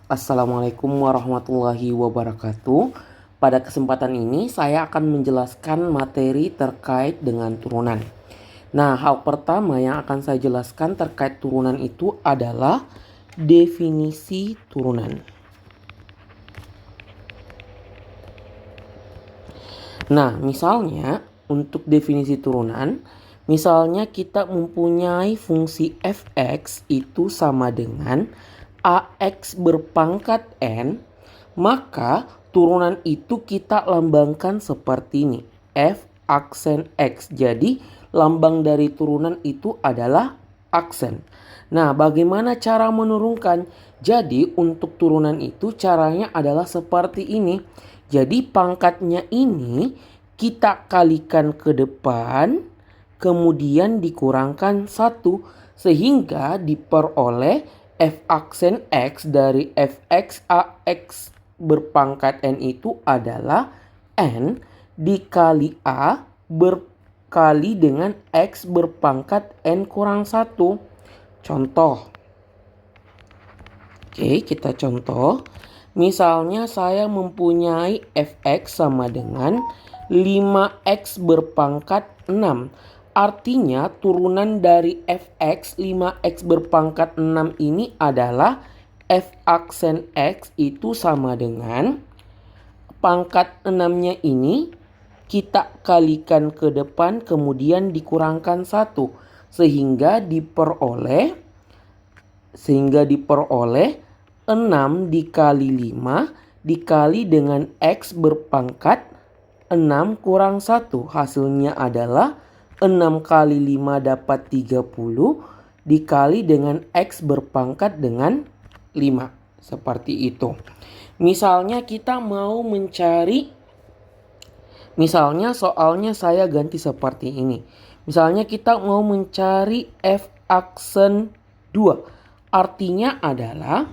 Assalamualaikum warahmatullahi wabarakatuh. Pada kesempatan ini saya akan menjelaskan materi terkait dengan turunan. Nah, hal pertama yang akan saya jelaskan terkait turunan itu adalah definisi turunan. Nah, misalnya untuk definisi turunan, misalnya kita mempunyai fungsi f(x) itu sama dengan ax berpangkat n, maka turunan itu kita lambangkan seperti ini, f aksen x. Jadi lambang dari turunan itu adalah aksen. Nah, bagaimana cara menurunkan? Jadi untuk turunan itu caranya adalah seperti ini. Jadi pangkatnya ini kita kalikan ke depan, kemudian dikurangkan 1, sehingga diperoleh f aksen x dari fx ax berpangkat n itu adalah n dikali a berkali dengan x berpangkat n kurang 1. Contoh. Oke, kita contoh. Misalnya saya mempunyai fx sama dengan 5x berpangkat 6. Artinya turunan dari fx 5x berpangkat 6 ini adalah f aksen x itu sama dengan pangkat 6-nya ini kita kalikan ke depan kemudian dikurangkan 1 sehingga diperoleh 6 dikali 5 dikali dengan x berpangkat 6 kurang 1. Hasilnya adalah 6 kali 5 dapat 30 dikali dengan x berpangkat dengan 5. Seperti itu. Misalnya kita mau mencari, misalnya soalnya saya ganti seperti ini. Misalnya kita mau mencari f aksen 2. Artinya adalah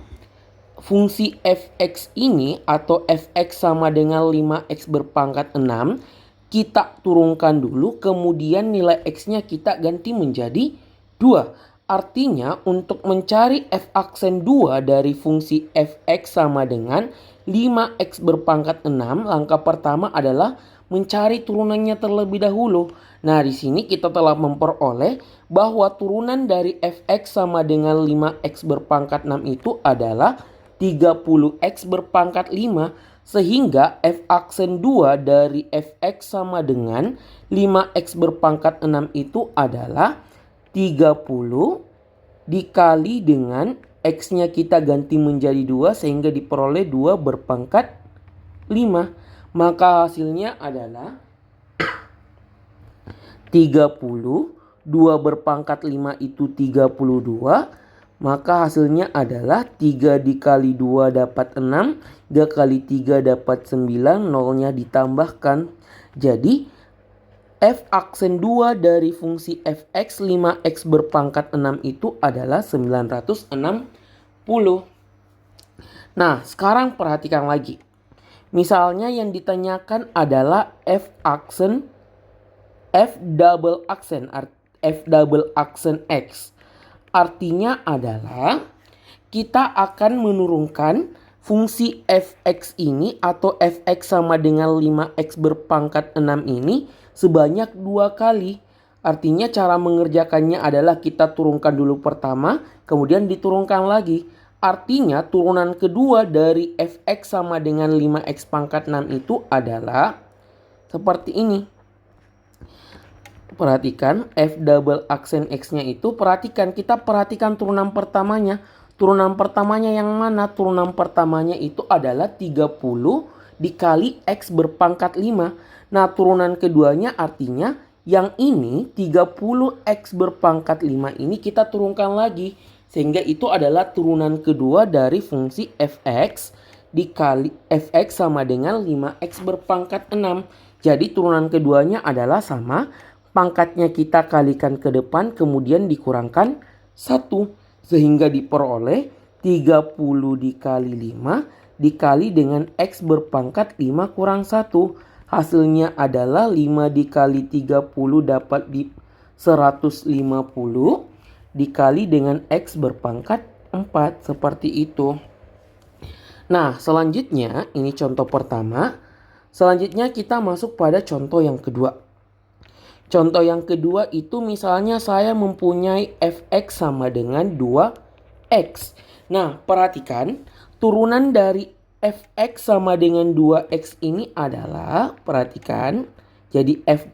fungsi fx ini atau fx sama dengan 5x berpangkat 6 kita turunkan dulu, kemudian nilai x-nya kita ganti menjadi 2. Artinya untuk mencari f aksen 2 dari fungsi fx sama dengan 5x berpangkat 6, langkah pertama adalah mencari turunannya terlebih dahulu. Nah, di sini kita telah memperoleh bahwa turunan dari fx sama dengan 5x berpangkat 6 itu adalah 30x berpangkat 5. Sehingga f aksen 2 dari fx sama dengan 5x berpangkat 6 itu adalah 30 dikali dengan x-nya kita ganti menjadi 2 sehingga diperoleh 2 berpangkat 5. Maka hasilnya adalah 30, 2 berpangkat 5 itu 32. Maka hasilnya adalah 3 dikali 2 dapat 6, 3 kali 3 dapat 9, nolnya ditambahkan. Jadi f aksen 2 dari fungsi fx 5x berpangkat 6 itu adalah 960. Nah, sekarang perhatikan lagi. Misalnya yang ditanyakan adalah f double aksen x. Artinya adalah kita akan menurunkan fungsi fx ini atau fx sama dengan 5x berpangkat 6 ini sebanyak 2 kali. Artinya cara mengerjakannya adalah kita turunkan dulu pertama, kemudian diturunkan lagi. Artinya turunan kedua dari fx sama dengan 5x pangkat 6 itu adalah seperti ini. Perhatikan f double aksen x-nya itu, perhatikan turunan pertamanya. Turunan pertamanya yang mana? Turunan pertamanya itu adalah 30 dikali x berpangkat 5. Nah, turunan keduanya artinya yang ini 30x berpangkat 5 ini kita turunkan lagi. Sehingga itu adalah turunan kedua dari fungsi fx dikali fx sama dengan 5x berpangkat 6. Jadi turunan keduanya adalah sama. Pangkatnya kita kalikan ke depan kemudian dikurangkan 1 sehingga diperoleh 30 dikali 5 dikali dengan x berpangkat 5 kurang 1. Hasilnya adalah 5 dikali 30 dapat 150 dikali dengan x berpangkat 4. Seperti itu. Nah, selanjutnya ini contoh pertama. Selanjutnya kita masuk pada contoh yang kedua. Contoh yang kedua itu misalnya saya mempunyai fx sama dengan 2x. Nah, perhatikan turunan dari fx sama dengan 2x ini adalah, perhatikan, jadi f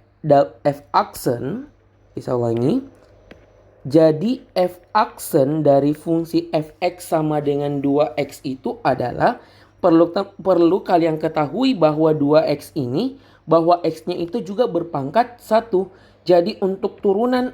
aksen, bisa ulangi. Jadi f aksen dari fungsi fx sama dengan 2x itu adalah, perlu kalian ketahui bahwa 2x ini, bahwa x-nya itu juga berpangkat 1. Jadi untuk turunan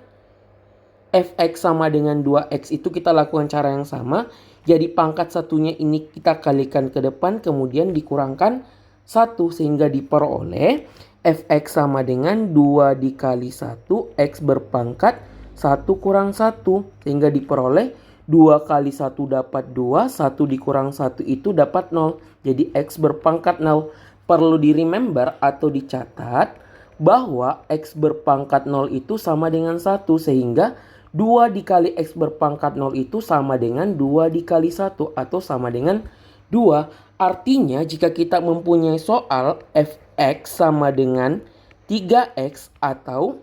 fx sama dengan 2x itu kita lakukan cara yang sama. Jadi pangkat satunya ini kita kalikan ke depan, kemudian dikurangkan 1. Sehingga diperoleh fx sama dengan 2 dikali 1, x berpangkat 1 kurang 1. Sehingga diperoleh 2 kali 1 dapat 2, 1 dikurang 1 itu dapat 0. Jadi x berpangkat 0. Perlu di-remember atau dicatat bahwa x berpangkat 0 itu sama dengan 1. Sehingga 2 dikali x berpangkat 0 itu sama dengan 2 dikali 1 atau sama dengan 2. Artinya jika kita mempunyai soal fx sama dengan 3x atau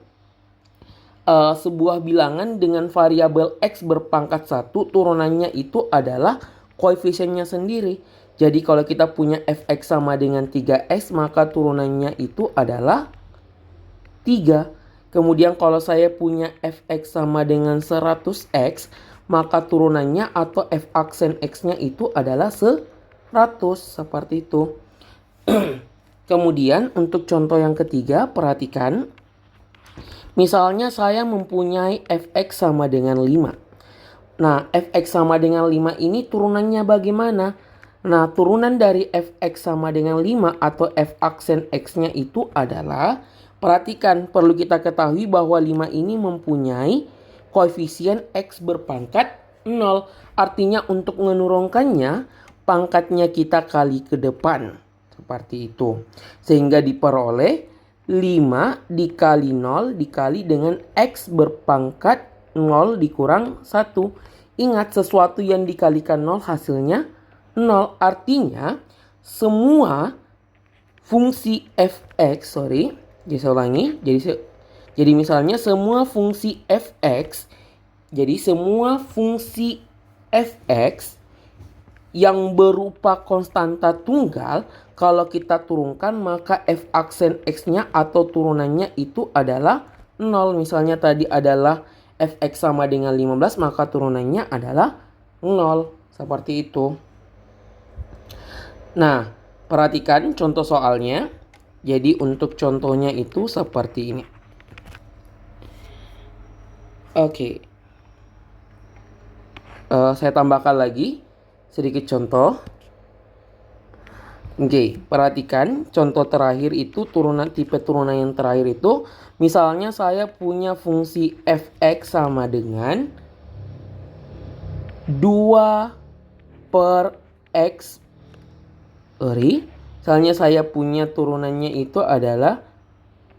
sebuah bilangan dengan variabel x berpangkat 1, turunannya itu adalah koefisiennya sendiri. Jadi kalau kita punya fx sama dengan 3x, maka turunannya itu adalah 3. Kemudian kalau saya punya fx sama dengan 100x, maka turunannya atau f aksen x-nya itu adalah 100. Seperti itu. Kemudian untuk contoh yang ketiga, perhatikan. Misalnya saya mempunyai fx sama dengan 5. Nah, fx sama dengan 5 ini turunannya bagaimana? Nah, turunan dari fx sama dengan 5 atau f aksen x-nya itu adalah, perhatikan, perlu kita ketahui bahwa 5 ini mempunyai koefisien x berpangkat 0. Artinya untuk menurunkannya, pangkatnya kita kali ke depan. Seperti itu. Sehingga diperoleh 5 dikali 0 dikali dengan x berpangkat 0 dikurang 1. Ingat, sesuatu yang dikalikan 0 hasilnya 0. Artinya semua fungsi fx, jadi saya ulangi. Jadi misalnya semua fungsi fx, jadi semua fungsi fx yang berupa konstanta tunggal, kalau kita turunkan maka f aksen x-nya atau turunannya itu adalah 0. Misalnya tadi adalah fx sama dengan 15, maka turunannya adalah 0. Seperti itu. Nah, perhatikan contoh soalnya. Jadi untuk contohnya itu seperti ini. Oke. Saya tambahkan lagi sedikit contoh. Oke, perhatikan contoh terakhir itu tipe turunan yang terakhir itu. Misalnya saya punya fungsi fx sama dengan 2 per x. Misalnya saya punya turunannya itu adalah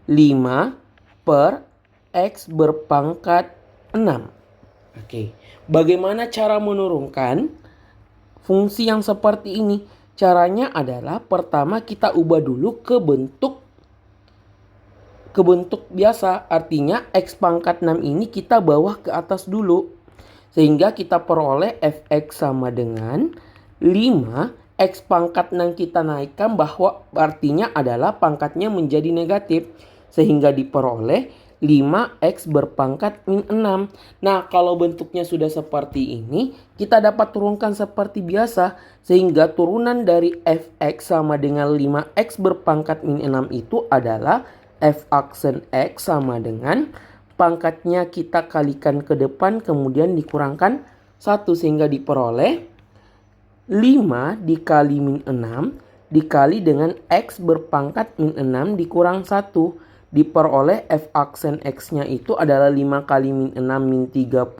5 per x berpangkat 6. Oke, bagaimana cara menurunkan fungsi yang seperti ini? Caranya adalah pertama kita ubah dulu ke bentuk biasa. Artinya x pangkat 6 ini kita bawa ke atas dulu. Sehingga kita peroleh fx sama dengan 5. X pangkat 6 kita naikkan, bahwa artinya adalah pangkatnya menjadi negatif. Sehingga diperoleh 5x berpangkat min 6. Nah, kalau bentuknya sudah seperti ini, kita dapat turunkan seperti biasa. Sehingga turunan dari fx sama dengan 5x berpangkat min 6 itu adalah f aksen x sama dengan pangkatnya kita kalikan ke depan, kemudian dikurangkan 1. Sehingga diperoleh 5 dikali min 6 dikali dengan x berpangkat min 6 dikurang 1. Diperoleh f aksen x-nya itu adalah 5 kali min 6 min 30.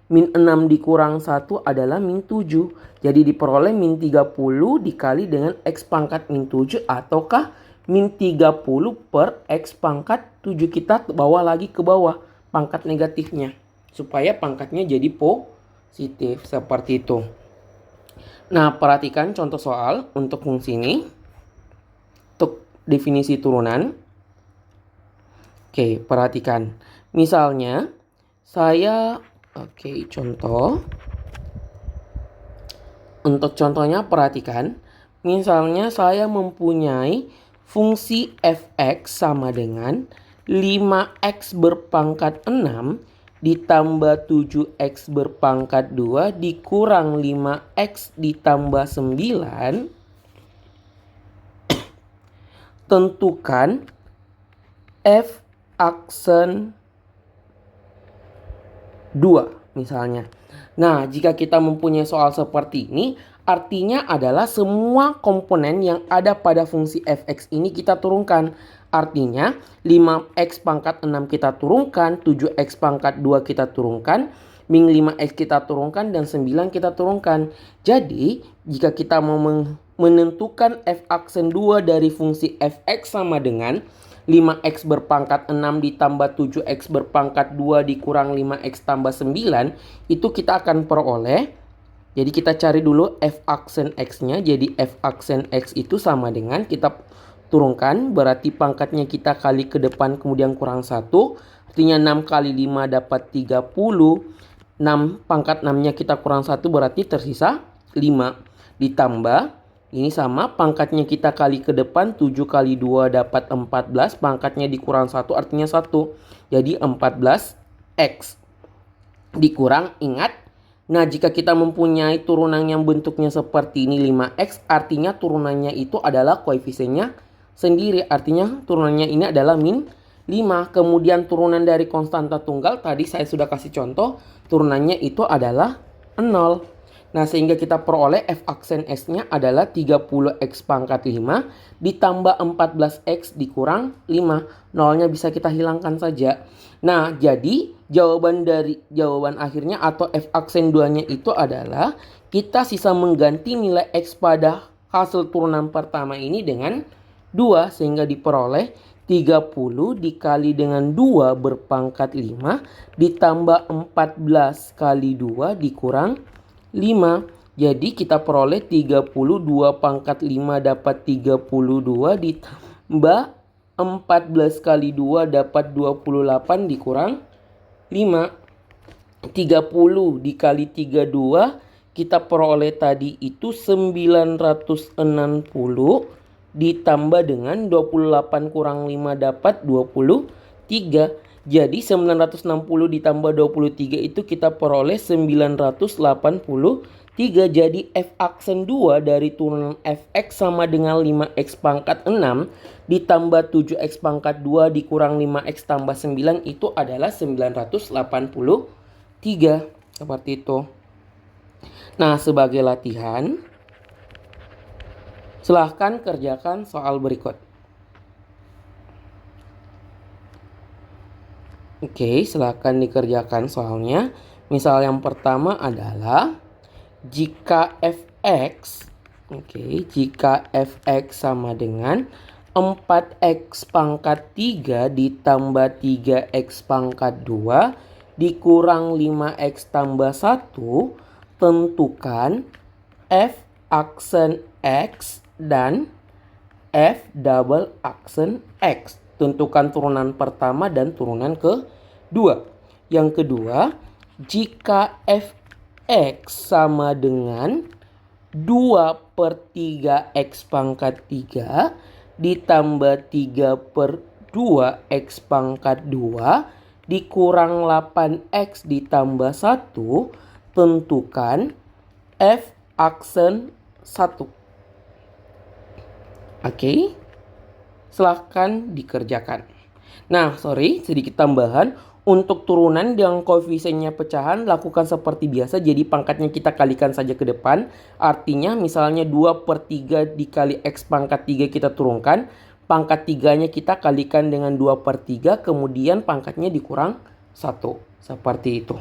Min 6 dikurang 1 adalah min 7. Jadi diperoleh min 30 dikali dengan x pangkat min 7 ataukah min 30 per x pangkat 7. Kita bawa lagi ke bawah pangkat negatifnya supaya pangkatnya jadi positif. Seperti itu. Nah, perhatikan contoh soal untuk fungsi ini. Untuk definisi turunan. Oke, perhatikan. Misalnya, contoh. Untuk contohnya perhatikan. Misalnya saya mempunyai fungsi f(x) sama dengan 5x berpangkat 6 ditambah 7x berpangkat 2 dikurang 5x ditambah 9. Tentukan f aksen 2 misalnya. Nah, jika kita mempunyai soal seperti ini, artinya adalah semua komponen yang ada pada fungsi f(x) ini kita turunkan. Artinya 5x pangkat 6 kita turunkan, 7x pangkat 2 kita turunkan, min 5x kita turunkan, dan 9 kita turunkan. Jadi, jika kita mau menentukan f aksen 2 dari fungsi f(x) sama dengan 5x berpangkat 6 ditambah 7x berpangkat 2 dikurang 5x tambah 9, itu kita akan peroleh. Jadi kita cari dulu f aksen x-nya. Jadi f aksen x itu sama dengan, kita turunkan, berarti pangkatnya kita kali ke depan kemudian kurang 1. Artinya 6 kali 5 dapat 30. 6 pangkat 6-nya kita kurang 1 berarti tersisa 5. Ditambah ini sama, pangkatnya kita kali ke depan, 7 kali 2 dapat 14. Pangkatnya dikurang 1 artinya 1. Jadi 14x. Dikurang, ingat. Nah, jika kita mempunyai turunan yang bentuknya seperti ini 5x, artinya turunannya itu adalah koefisiennya sendiri. Artinya turunannya ini adalah min 5. Kemudian turunan dari konstanta tunggal, tadi saya sudah kasih contoh, turunannya itu adalah 0. Nah, sehingga kita peroleh f aksen s-nya adalah 30x pangkat 5 ditambah 14x dikurang 5. Nolnya bisa kita hilangkan saja. Nah, jadi jawaban akhirnya atau f aksen 2-nya itu adalah kita sisa mengganti nilai x pada hasil turunan pertama ini dengan 2. Sehingga diperoleh 30 dikali dengan 2 berpangkat 5 ditambah 14 kali 2 dikurang 5. Jadi kita peroleh 32 pangkat 5 dapat 32 ditambah 14 kali 2 dapat 28 dikurang 5. 30 dikali 32 kita peroleh tadi itu 960 ditambah dengan 28 kurang 5 dapat 23. Jadi 960 ditambah 23 itu kita peroleh 983. Jadi f aksen 2 dari turunan fx sama dengan 5x pangkat 6 ditambah 7x pangkat 2 dikurang 5x tambah 9 itu adalah 983. Seperti itu. Nah, sebagai latihan, silahkan kerjakan soal berikut. Oke, silakan dikerjakan soalnya. Misal yang pertama adalah jika fx sama dengan 4x pangkat 3 ditambah 3x pangkat 2 dikurang 5x tambah 1, tentukan f aksen x dan f double aksen x. Tentukan turunan pertama dan turunan kedua. Yang kedua, jika fx sama dengan 2/3x pangkat 3 ditambah 3/2x pangkat 2 dikurang 8x ditambah 1, tentukan f aksen 1. Oke. Silahkan dikerjakan. Nah, sedikit tambahan. Untuk turunan yang koefisiennya pecahan, lakukan seperti biasa. Jadi pangkatnya kita kalikan saja ke depan. Artinya misalnya 2/3 dikali x pangkat 3 kita turunkan. Pangkat 3-nya kita kalikan dengan 2/3. Kemudian pangkatnya dikurang 1. Seperti itu.